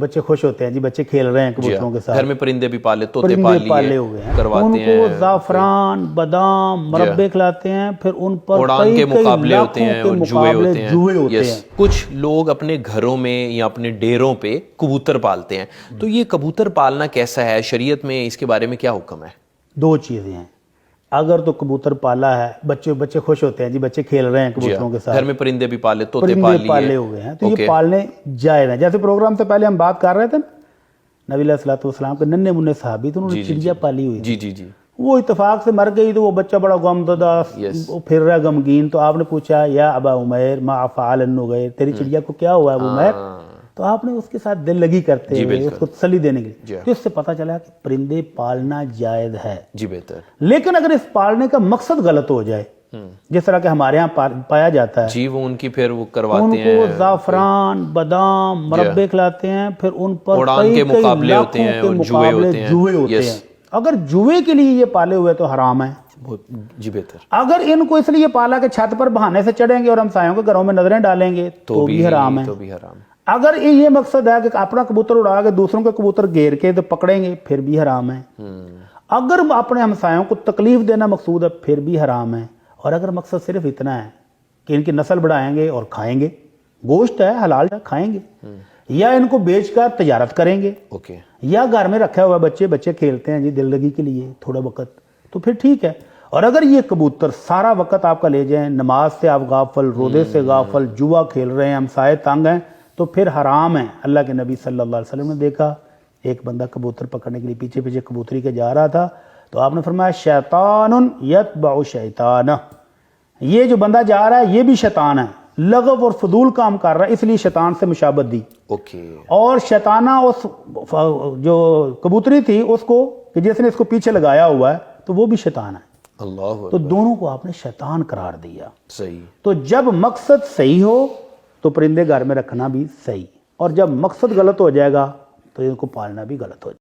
بچے خوش ہوتے ہیں جی، بچے کھیل رہے ہیں کبوتروں کے ساتھ، گھر میں پرندے بھی پالے، طوطے پالے ہوئے ہیں، کرواتے ہیں، ان کو زعفران بادام مربے کھلاتے ہیں، پھر ان پر اڑان کے مقابلے ہوتے ہیں اور جوئے ہوتے ہیں۔ جوئے ہوتے ہیں۔ کچھ لوگ اپنے گھروں میں یا اپنے ڈیروں پہ کبوتر پالتے ہیں، تو یہ کبوتر پالنا کیسا ہے؟ شریعت میں اس کے بارے میں کیا حکم ہے؟ دو چیزیں ہیں، اگر تو کبوتر پالا ہے، بچے خوش ہوتے ہیں جی، بچے کھیل رہے ہیں کبوتروں کے ساتھ، گھر میں پرندے بھی پالے، طوطے پالے ہوئے ہیں، تو یہ پالنے جائز ہیں۔ جیسے پروگرام سے پہلے ہم بات کر رہے تھے نا، نبی علیہ الصلوۃ والسلام کے ننھے منھے صحابی تھے، انہوں نے چڑیا پالی ہوئی تھی، جی وہ اتفاق سے مر گئی، تو وہ بچہ بڑا غمزدہ پھر رہا غمگین، تو آپ نے پوچھا یا ابا عمیر ما فعل النغیر، تیری چڑیا کو کیا ہوا ہے ابو عمیر؟ تو آپ نے اس کے ساتھ دل لگی کرتے ہوئے اس کو تسلی دینے کے لیے، تو اس سے پتہ چلا کہ پرندے پالنا جائز ہے۔ جی بہتر۔ لیکن اگر اس پالنے کا مقصد غلط ہو جائے، جس طرح کہ ہمارے ہاں پایا جاتا ہے، جی وہ ان کی پھر وہ کرواتے ان ہیں، کو زعفران بادام مربے کھلاتے ہیں، پھر ان پر اڑان کے مقابلے ہوتے ہیں اور جوئے ہوتے ہیں۔ اگر جوئے کے لیے یہ پالے ہوئے تو حرام ہے۔ جی بہتر۔ اگر ان کو اس لیے پالا کہ چھت پر بہانے سے چڑھیں گے اور ہمسایوں کے گھروں میں نظریں ڈالیں گے تو بھی حرام ہے۔ اگر یہ مقصد ہے کہ اپنا کبوتر اڑا کے دوسروں کے کبوتر گھیر کے تو پکڑیں گے، پھر بھی حرام ہے۔ اگر اپنے ہمسایوں کو تکلیف دینا مقصود ہے، پھر بھی حرام ہے۔ اور اگر مقصد صرف اتنا ہے کہ ان کی نسل بڑھائیں گے اور کھائیں گے، گوشت ہے حلال ہے کھائیں گے، یا ان کو بیچ کر تجارت کریں گے، یا گھر میں رکھا ہوا بچے کھیلتے ہیں جی دل لگی کے لیے تھوڑا وقت، تو پھر ٹھیک ہے۔ اور اگر یہ کبوتر سارا وقت آپ کا لے جائیں، نماز سے آپ غافل، روزے سے غافل، جوا کھیل رہے ہیں، ہمسائے تنگ ہیں، تو پھر حرام ہے۔ اللہ کے نبی صلی اللہ علیہ وسلم نے دیکھا ایک بندہ کبوتر پکڑنے کے لیے پیچھے کبوتری کے جا رہا تھا، تو آپ نے فرمایا شیطان یتبع شیطانہ، یہ جو بندہ جا رہا ہے یہ بھی شیطان ہے، لغو اور فضول کام کر رہا ہے، اس لیے شیطان سے مشابہت دی۔ اور شیطانہ اس جو کبوتری تھی اس کو کہ جس نے اس کو پیچھے لگایا ہوا ہے تو وہ بھی شیطان ہے، تو دونوں کو آپ نے شیطان قرار دیا۔ صحیح۔ تو جب مقصد صحیح ہو تو پرندے گھر میں رکھنا بھی صحیح، اور جب مقصد غلط ہو جائے گا تو ان کو پالنا بھی غلط ہو جائے گا۔